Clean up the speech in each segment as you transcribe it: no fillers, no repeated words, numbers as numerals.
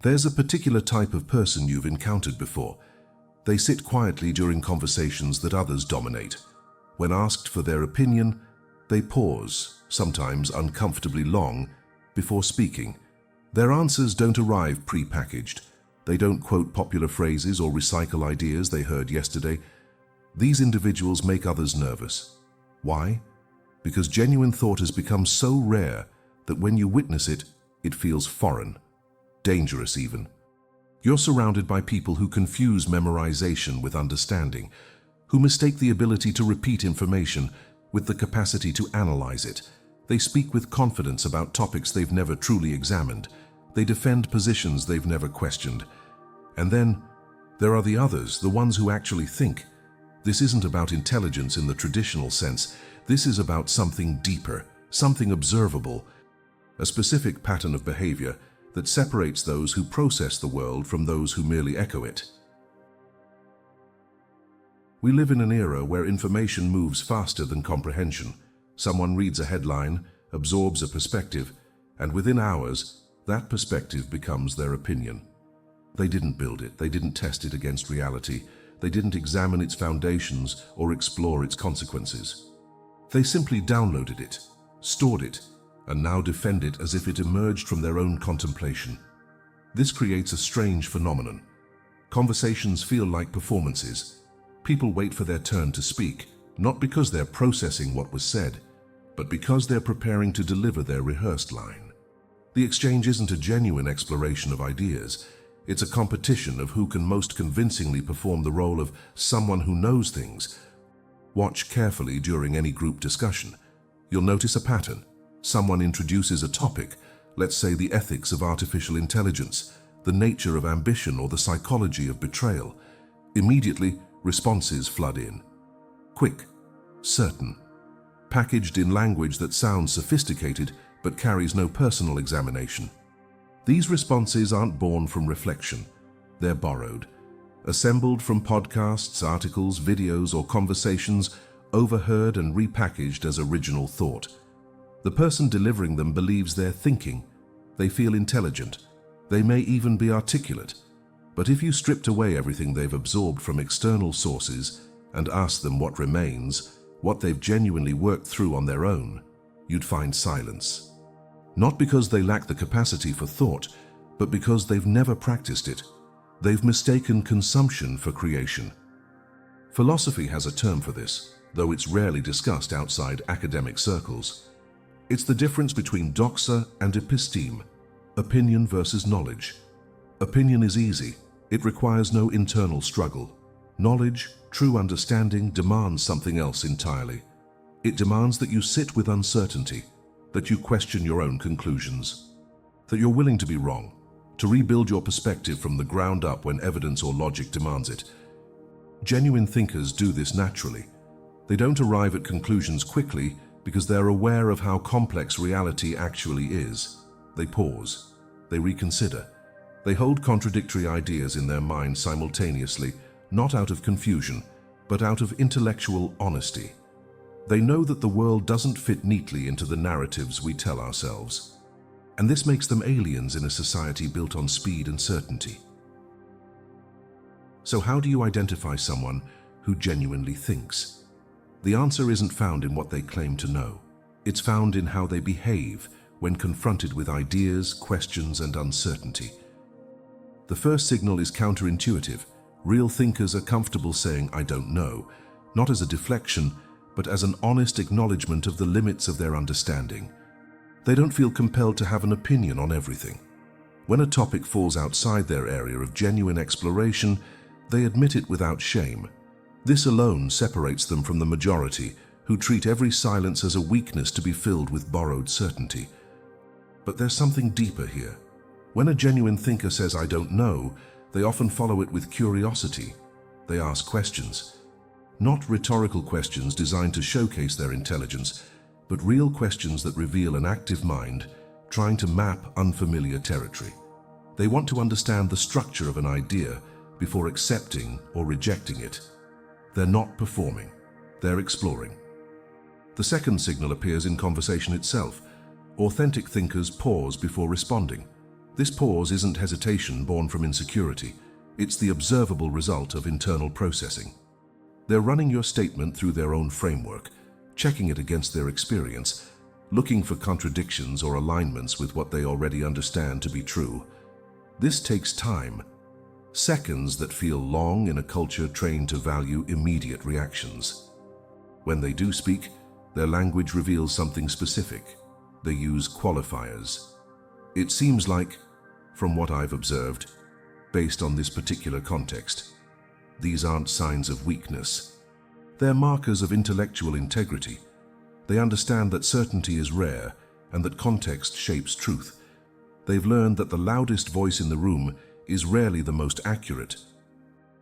There's a particular type of person you've encountered before. They sit quietly during conversations that others dominate. When asked for their opinion, they pause, sometimes uncomfortably long, before speaking. Their answers don't arrive pre-packaged. They don't quote popular phrases or recycle ideas they heard yesterday. These individuals make others nervous. Why? Because genuine thought has become so rare that when you witness it, it feels foreign, dangerous even. You're surrounded by people who confuse memorization with understanding, who mistake the ability to repeat information with the capacity to analyze it. They speak with confidence about topics they've never truly examined. They defend positions they've never questioned. And then there are the others, the ones who actually think. This isn't about intelligence in the traditional sense. This is about something deeper, something observable, a specific pattern of behavior that separates those who process the world from those who merely echo it. We live in an era where information moves faster than comprehension. Someone reads a headline, absorbs a perspective, and within hours, that perspective becomes their opinion. They didn't build it, they didn't test it against reality, they didn't examine its foundations or explore its consequences. They simply downloaded it, stored it, and now defend it as if it emerged from their own contemplation. This creates a strange phenomenon. Conversations feel like performances. People wait for their turn to speak, not because they're processing what was said, but because they're preparing to deliver their rehearsed line. The exchange isn't a genuine exploration of ideas. It's a competition of who can most convincingly perform the role of someone who knows things. Watch carefully during any group discussion. You'll notice a pattern. Someone introduces a topic, let's say the ethics of artificial intelligence, the nature of ambition, or the psychology of betrayal. Immediately, responses flood in. Quick, certain, packaged in language that sounds sophisticated but carries no personal examination. These responses aren't born from reflection. They're borrowed, assembled from podcasts, articles, videos, or conversations overheard and repackaged as original thought. The person delivering them believes they're thinking. They feel intelligent. They may even be articulate. But if you stripped away everything they've absorbed from external sources and asked them what remains, what they've genuinely worked through on their own, you'd find silence. Not because they lack the capacity for thought, but because they've never practiced it. They've mistaken consumption for creation. Philosophy has a term for this, though it's rarely discussed outside academic circles. It's the difference between doxa and episteme, opinion versus knowledge. Opinion is easy. It requires no internal struggle. Knowledge, true understanding, demands something else entirely. It demands that you sit with uncertainty, that you question your own conclusions, that you're willing to be wrong, to rebuild your perspective from the ground up when evidence or logic demands it. Genuine thinkers do this naturally. They don't arrive at conclusions quickly because they're aware of how complex reality actually is. They pause. They reconsider. They hold contradictory ideas in their mind simultaneously, not out of confusion, but out of intellectual honesty. They know that the world doesn't fit neatly into the narratives we tell ourselves. And this makes them aliens in a society built on speed and certainty. So how do you identify someone who genuinely thinks? The answer isn't found in what they claim to know. It's found in how they behave when confronted with ideas, questions, and uncertainty. The first signal is counterintuitive. Real thinkers are comfortable saying, "I don't know," not as a deflection, but as an honest acknowledgement of the limits of their understanding. They don't feel compelled to have an opinion on everything. When a topic falls outside their area of genuine exploration, they admit it without shame. This alone separates them from the majority, who treat every silence as a weakness to be filled with borrowed certainty. But there's something deeper here. When a genuine thinker says, "I don't know," they often follow it with curiosity. They ask questions. Not rhetorical questions designed to showcase their intelligence, but real questions that reveal an active mind trying to map unfamiliar territory. They want to understand the structure of an idea before accepting or rejecting it. They're not performing, they're exploring. The second signal appears in conversation itself. Authentic thinkers pause before responding. This pause isn't hesitation born from insecurity. It's the observable result of internal processing. They're running your statement through their own framework, checking it against their experience, looking for contradictions or alignments with what they already understand to be true. This takes time, seconds that feel long in a culture trained to value immediate reactions. When they do speak, their language reveals something specific. They use qualifiers. It seems like, from what I've observed, based on this particular context, these aren't signs of weakness. They're markers of intellectual integrity. They understand that certainty is rare and that context shapes truth. They've learned that the loudest voice in the room is rarely the most accurate.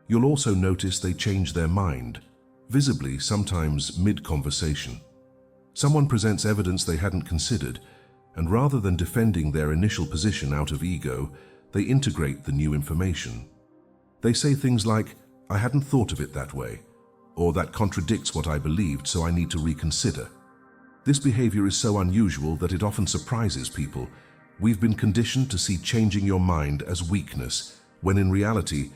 You'll also notice they change their mind, visibly, sometimes mid-conversation. Someone presents evidence they hadn't considered, and rather than defending their initial position out of ego, they integrate the new information. They say things like, "I hadn't thought of it that way," or "that contradicts what I believed, so I need to reconsider." This behavior is so unusual that it often surprises people. We've been conditioned to see changing your mind as weakness, when in reality,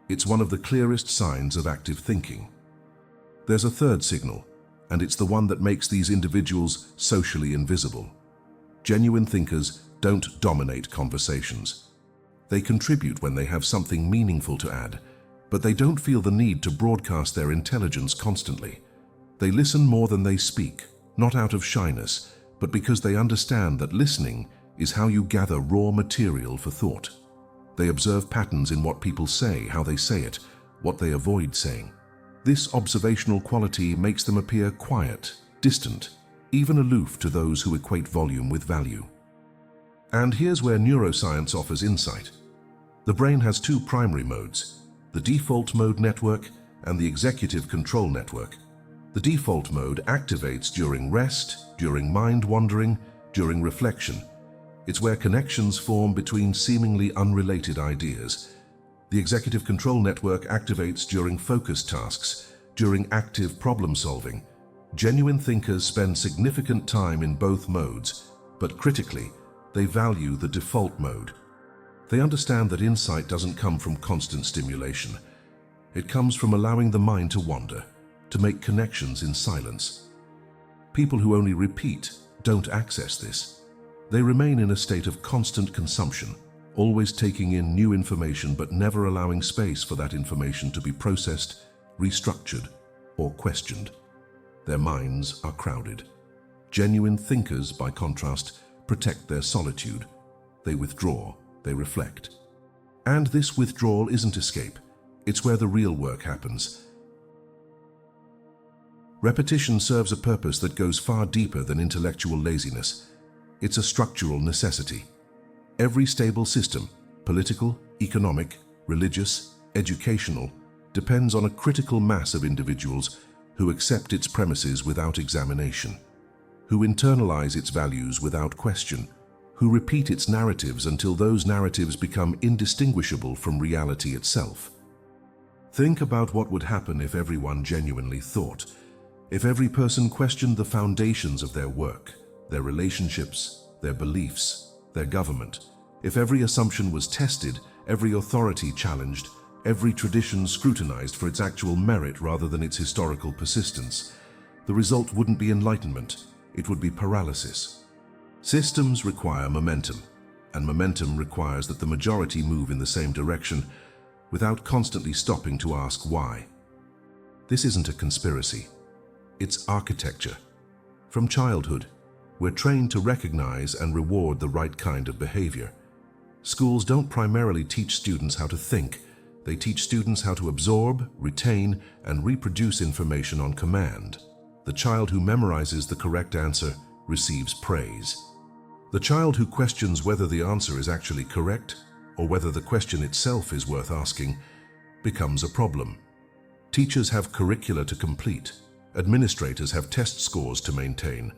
it's one of the clearest signs of active thinking. There's a third signal, and it's the one that makes these individuals socially invisible. Genuine thinkers don't dominate conversations. They contribute when they have something meaningful to add, but they don't feel the need to broadcast their intelligence constantly. They listen more than they speak, not out of shyness, but because they understand that listening is how you gather raw material for thought. They observe patterns in what people say, how they say it, what they avoid saying. This observational quality makes them appear quiet, distant, even aloof to those who equate volume with value. And here's where neuroscience offers insight. The brain has two primary modes, the default mode network and the executive control network. The default mode activates during rest, during mind wandering, during reflection. It's where connections form between seemingly unrelated ideas. The executive control network activates during focused tasks, during active problem solving. Genuine thinkers spend significant time in both modes, but critically, they value the default mode. They understand that insight doesn't come from constant stimulation. It comes from allowing the mind to wander, to make connections in silence. People who only repeat don't access this. They remain in a state of constant consumption, always taking in new information but never allowing space for that information to be processed, restructured, or questioned. Their minds are crowded. Genuine thinkers, by contrast, protect their solitude. They withdraw, they reflect. And this withdrawal isn't escape. It's where the real work happens. Repetition serves a purpose that goes far deeper than intellectual laziness. It's a structural necessity. Every stable system, political, economic, religious, educational, depends on a critical mass of individuals who accept its premises without examination, who internalize its values without question, who repeat its narratives until those narratives become indistinguishable from reality itself. Think about what would happen if everyone genuinely thought, if every person questioned the foundations of their work, their relationships, their beliefs, their government, if every assumption was tested, every authority challenged, every tradition scrutinized for its actual merit rather than its historical persistence. The result wouldn't be enlightenment, it would be paralysis. Systems require momentum, and momentum requires that the majority move in the same direction without constantly stopping to ask why. This isn't a conspiracy, it's architecture. From childhood, we're trained to recognize and reward the right kind of behavior. Schools don't primarily teach students how to think. They teach students how to absorb, retain, and reproduce information on command. The child who memorizes the correct answer receives praise. The child who questions whether the answer is actually correct, or whether the question itself is worth asking, becomes a problem. Teachers have curricula to complete. Administrators have test scores to maintain.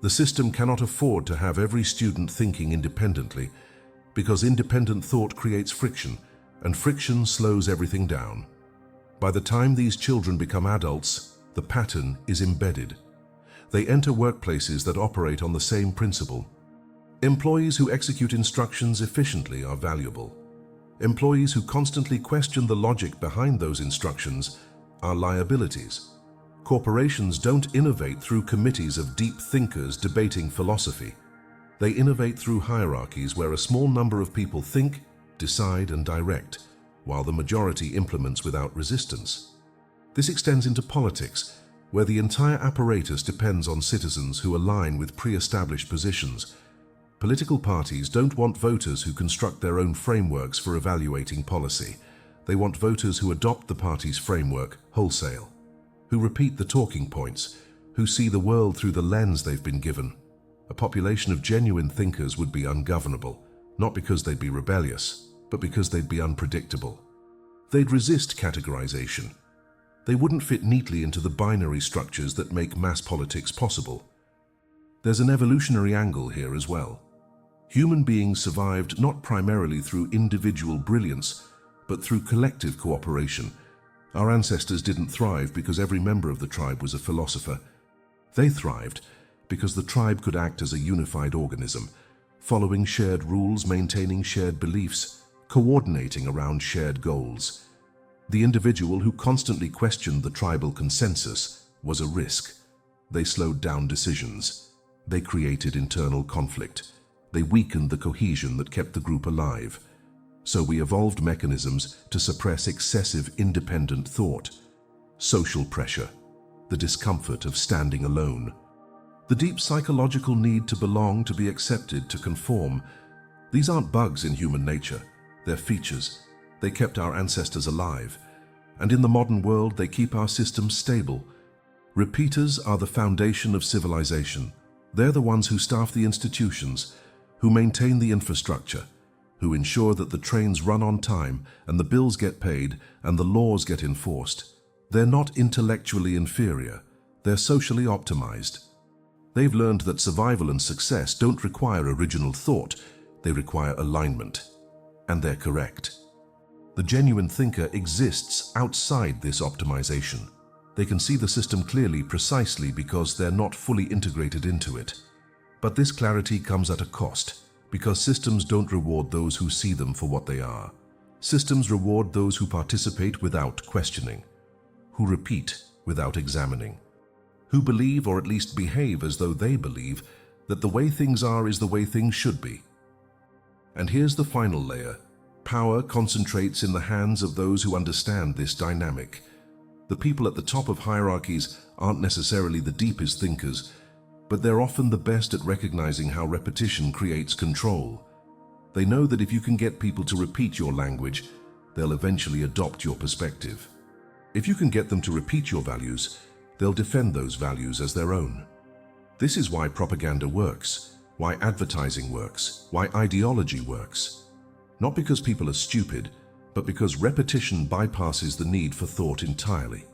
The system cannot afford to have every student thinking independently, because independent thought creates friction, and friction slows everything down. By the time these children become adults, the pattern is embedded. They enter workplaces that operate on the same principle. Employees who execute instructions efficiently are valuable. Employees who constantly question the logic behind those instructions are liabilities. Corporations don't innovate through committees of deep thinkers debating philosophy. They innovate through hierarchies where a small number of people think, decide, and direct, while the majority implements without resistance. This extends into politics, where the entire apparatus depends on citizens who align with pre-established positions. Political parties don't want voters who construct their own frameworks for evaluating policy. They want voters who adopt the party's framework wholesale, who repeat the talking points, who see the world through the lens they've been given. A population of genuine thinkers would be ungovernable, not because they'd be rebellious, but because they'd be unpredictable. They'd resist categorization. They wouldn't fit neatly into the binary structures that make mass politics possible. There's an evolutionary angle here as well. Human beings survived not primarily through individual brilliance, but through collective cooperation. Our ancestors didn't thrive because every member of the tribe was a philosopher. They thrived because the tribe could act as a unified organism, following shared rules, maintaining shared beliefs, coordinating around shared goals. The individual who constantly questioned the tribal consensus was a risk. They slowed down decisions. They created internal conflict. They weakened the cohesion that kept the group alive. So we evolved mechanisms to suppress excessive independent thought, social pressure, the discomfort of standing alone, the deep psychological need to belong, to be accepted, to conform. These aren't bugs in human nature. They're features. They kept our ancestors alive. And in the modern world, they keep our systems stable. Repeaters are the foundation of civilization. They're the ones who staff the institutions, who maintain the infrastructure, who ensure that the trains run on time and the bills get paid and the laws get enforced. They're not intellectually inferior. They're socially optimized. They've learned that survival and success don't require original thought. They require alignment. And they're correct. The genuine thinker exists outside this optimization. They can see the system clearly precisely because they're not fully integrated into it. But this clarity comes at a cost, because systems don't reward those who see them for what they are. Systems reward those who participate without questioning, who repeat without examining, who believe, or at least behave as though they believe, that the way things are is the way things should be. And here's the final layer. Power concentrates in the hands of those who understand this dynamic. The people at the top of hierarchies aren't necessarily the deepest thinkers, but they're often the best at recognizing how repetition creates control. They know that if you can get people to repeat your language, they'll eventually adopt your perspective. If you can get them to repeat your values, they'll defend those values as their own. This is why propaganda works, why advertising works, why ideology works. Not because people are stupid, but because repetition bypasses the need for thought entirely.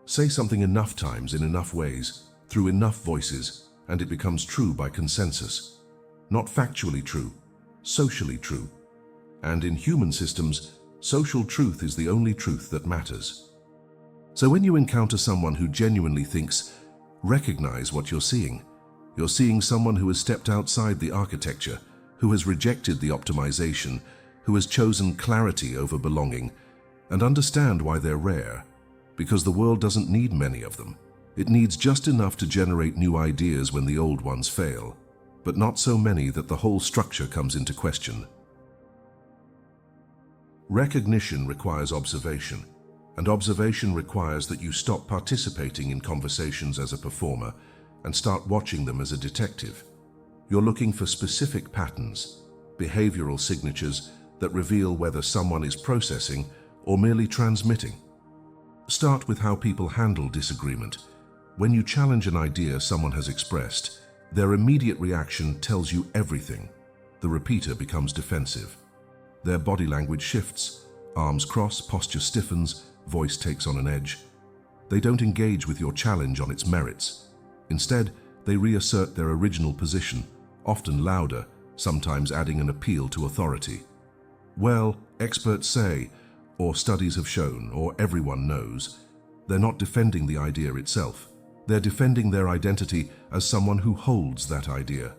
Say something enough times in enough ways, through enough voices, and it becomes true by consensus. Not factually true, socially true. And in human systems, social truth is the only truth that matters. So when you encounter someone who genuinely thinks, recognize what you're seeing. You're seeing someone who has stepped outside the architecture, who has rejected the optimization, who has chosen clarity over belonging, and understand why they're rare. Because the world doesn't need many of them. It needs just enough to generate new ideas when the old ones fail, but not so many that the whole structure comes into question. Recognition requires observation, and observation requires that you stop participating in conversations as a performer and start watching them as a detective. You're looking for specific patterns, behavioral signatures that reveal whether someone is processing or merely transmitting. Start with how people handle disagreement. When you challenge an idea someone has expressed, their immediate reaction tells you everything. The repeater becomes defensive. Their body language shifts, arms cross, posture stiffens, voice takes on an edge. They don't engage with your challenge on its merits. Instead, they reassert their original position, often louder, sometimes adding an appeal to authority. Well, experts say, or studies have shown, or everyone knows. They're not defending the idea itself. They're defending their identity as someone who holds that idea.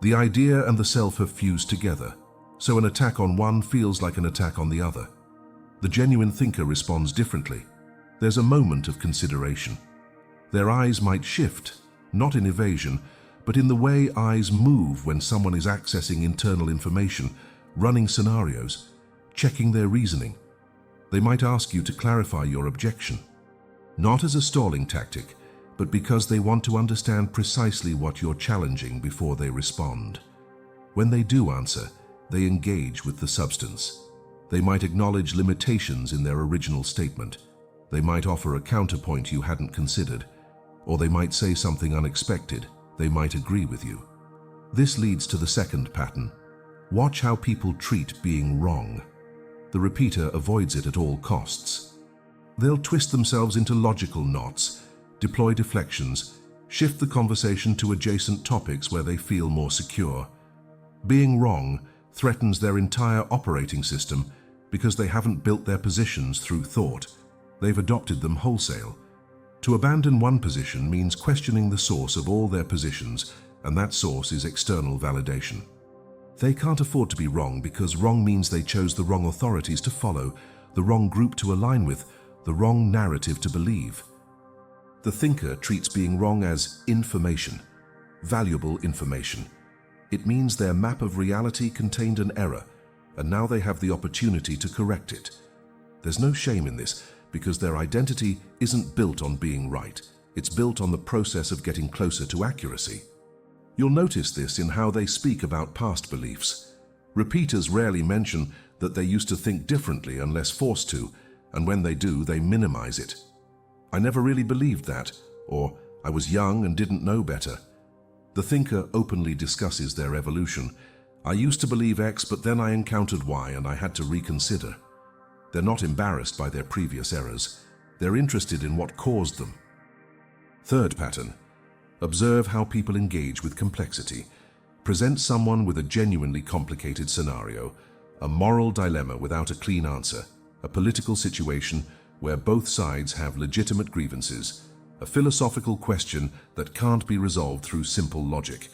The idea and the self have fused together, so an attack on one feels like an attack on the other. The genuine thinker responds differently. There's a moment of consideration. Their eyes might shift, not in evasion, but in the way eyes move when someone is accessing internal information, running scenarios, checking their reasoning. They might ask you to clarify your objection, not as a stalling tactic, but because they want to understand precisely what you're challenging before they respond. When they do answer, they engage with the substance. They might acknowledge limitations in their original statement. They might offer a counterpoint you hadn't considered, or they might say something unexpected. They might agree with you. This leads to the second pattern. Watch how people treat being wrong. The repeater avoids it at all costs. They'll twist themselves into logical knots, deploy deflections, shift the conversation to adjacent topics where they feel more secure. Being wrong threatens their entire operating system because they haven't built their positions through thought. They've adopted them wholesale. To abandon one position means questioning the source of all their positions, and that source is external validation. They can't afford to be wrong because wrong means they chose the wrong authorities to follow, the wrong group to align with, the wrong narrative to believe. The thinker treats being wrong as information, valuable information. It means their map of reality contained an error, and now they have the opportunity to correct it. There's no shame in this, because their identity isn't built on being right. It's built on the process of getting closer to accuracy. You'll notice this in how they speak about past beliefs. Repeaters rarely mention that they used to think differently unless forced to, and when they do, they minimize it. I never really believed that, or I was young and didn't know better. The thinker openly discusses their evolution. I used to believe X, but then I encountered Y and I had to reconsider. They're not embarrassed by their previous errors. They're interested in what caused them. Third pattern. Observe how people engage with complexity. Present someone with a genuinely complicated scenario, a moral dilemma without a clean answer, a political situation where both sides have legitimate grievances, a philosophical question that can't be resolved through simple logic.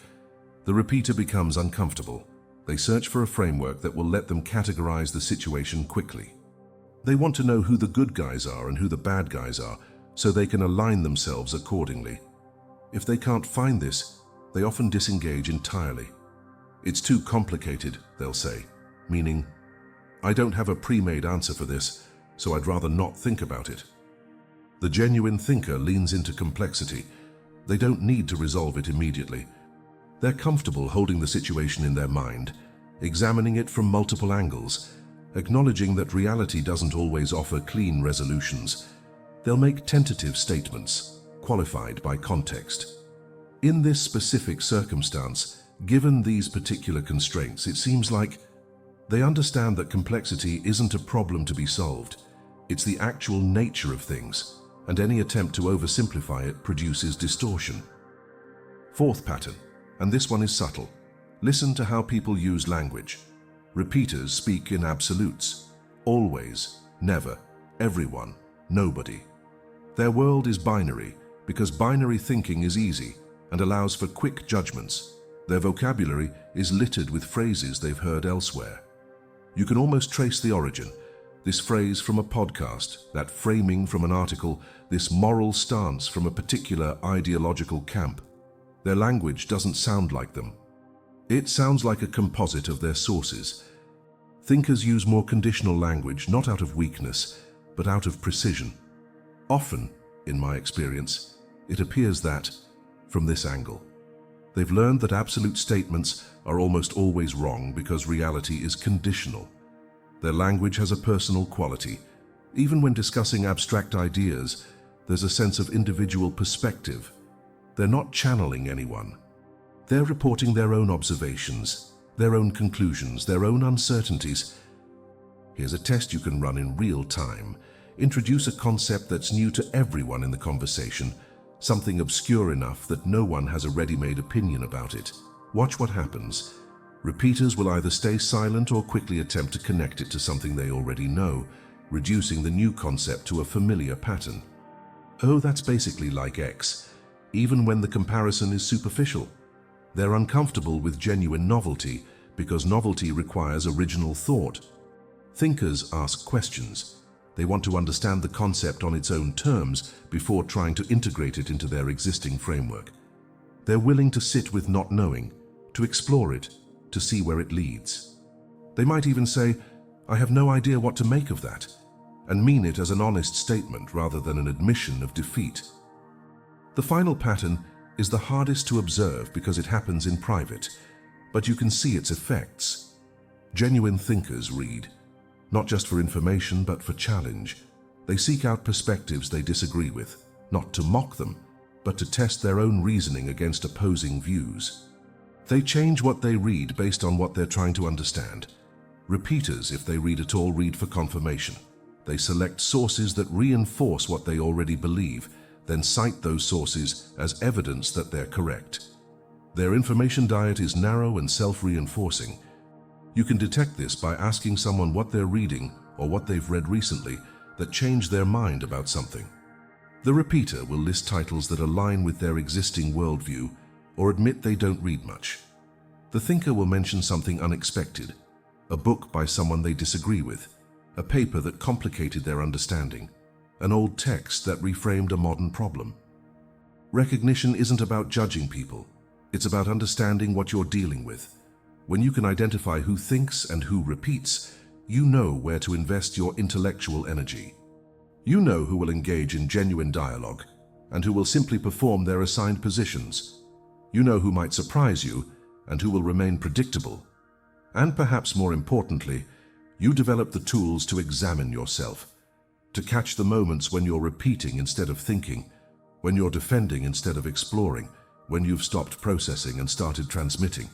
The repeater becomes uncomfortable. They search for a framework that will let them categorize the situation quickly. They want to know who the good guys are and who the bad guys are, so they can align themselves accordingly. If they can't find this, they often disengage entirely. It's too complicated, they'll say, meaning, I don't have a pre-made answer for this, so I'd rather not think about it. The genuine thinker leans into complexity. They don't need to resolve it immediately. They're comfortable holding the situation in their mind, examining it from multiple angles, acknowledging that reality doesn't always offer clean resolutions. They'll make tentative statements, qualified by context. In this specific circumstance, given these particular constraints, it seems like they understand that complexity isn't a problem to be solved. It's the actual nature of things, and any attempt to oversimplify it produces distortion. Fourth pattern, and this one is subtle. Listen to how people use language. Repeaters speak in absolutes. Always, never, everyone, nobody. Their world is binary because binary thinking is easy and allows for quick judgments. Their vocabulary is littered with phrases they've heard elsewhere. You can almost trace the origin. This phrase from a podcast, that framing from an article, this moral stance from a particular ideological camp. Their language doesn't sound like them. It sounds like a composite of their sources. Thinkers use more conditional language, not out of weakness, but out of precision. Often, in my experience, it appears that, from this angle, they've learned that absolute statements are almost always wrong because reality is conditional. Their language has a personal quality. Even when discussing abstract ideas, there's a sense of individual perspective. They're not channeling anyone. They're reporting their own observations, their own conclusions, their own uncertainties. Here's a test you can run in real time. Introduce a concept that's new to everyone in the conversation, something obscure enough that no one has a ready-made opinion about it. Watch what happens. Repeaters will either stay silent or quickly attempt to connect it to something they already know, reducing the new concept to a familiar pattern. Oh, that's basically like X, even when the comparison is superficial. They're uncomfortable with genuine novelty because novelty requires original thought. Thinkers ask questions. They want to understand the concept on its own terms before trying to integrate it into their existing framework. They're willing to sit with not knowing, to explore it, to see where it leads. They might even say, "I have no idea what to make of that," and mean it as an honest statement rather than an admission of defeat. The final pattern is the hardest to observe because it happens in private, but you can see its effects. Genuine thinkers read, not just for information but for challenge. They seek out perspectives they disagree with, not to mock them, but to test their own reasoning against opposing views. They change what they read based on what they're trying to understand. Repeaters, if they read at all, read for confirmation. They select sources that reinforce what they already believe, then cite those sources as evidence that they're correct. Their information diet is narrow and self-reinforcing. You can detect this by asking someone what they're reading or what they've read recently that changed their mind about something. The repeater will list titles that align with their existing worldview or admit they don't read much. The thinker will mention something unexpected, a book by someone they disagree with, a paper that complicated their understanding, an old text that reframed a modern problem. Recognition isn't about judging people. It's about understanding what you're dealing with. When you can identify who thinks and who repeats, you know where to invest your intellectual energy. You know who will engage in genuine dialogue and who will simply perform their assigned positions. You know who might surprise you and who will remain predictable. And perhaps more importantly, you develop the tools to examine yourself, to catch the moments when you're repeating instead of thinking, when you're defending instead of exploring, when you've stopped processing and started transmitting.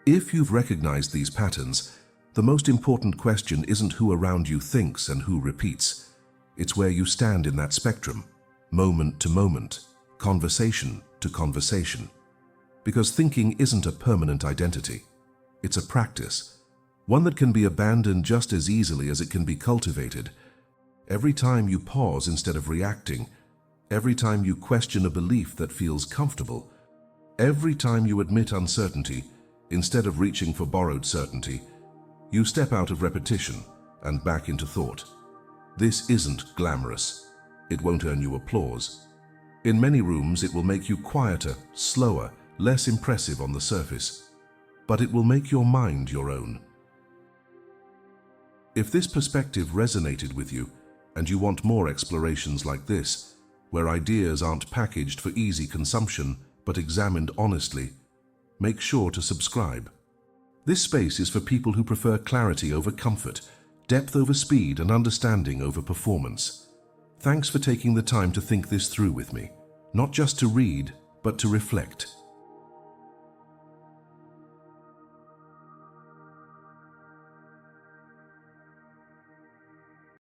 If you've recognized these patterns, the most important question isn't who around you thinks and who repeats. It's where you stand in that spectrum, moment to moment, conversation to conversation. Because thinking isn't a permanent identity. It's a practice, one that can be abandoned just as easily as it can be cultivated. Every time you pause instead of reacting, every time you question a belief that feels comfortable, every time you admit uncertainty instead of reaching for borrowed certainty, you step out of repetition and back into thought. This isn't glamorous. It won't earn you applause. In many rooms, it will make you quieter, slower, less impressive on the surface, but it will make your mind your own. If this perspective resonated with you, and you want more explorations like this, where ideas aren't packaged for easy consumption but examined honestly, make sure to subscribe. This space is for people who prefer clarity over comfort, depth over speed, and understanding over performance. Thanks for taking the time to think this through with me, not just to read, but to reflect.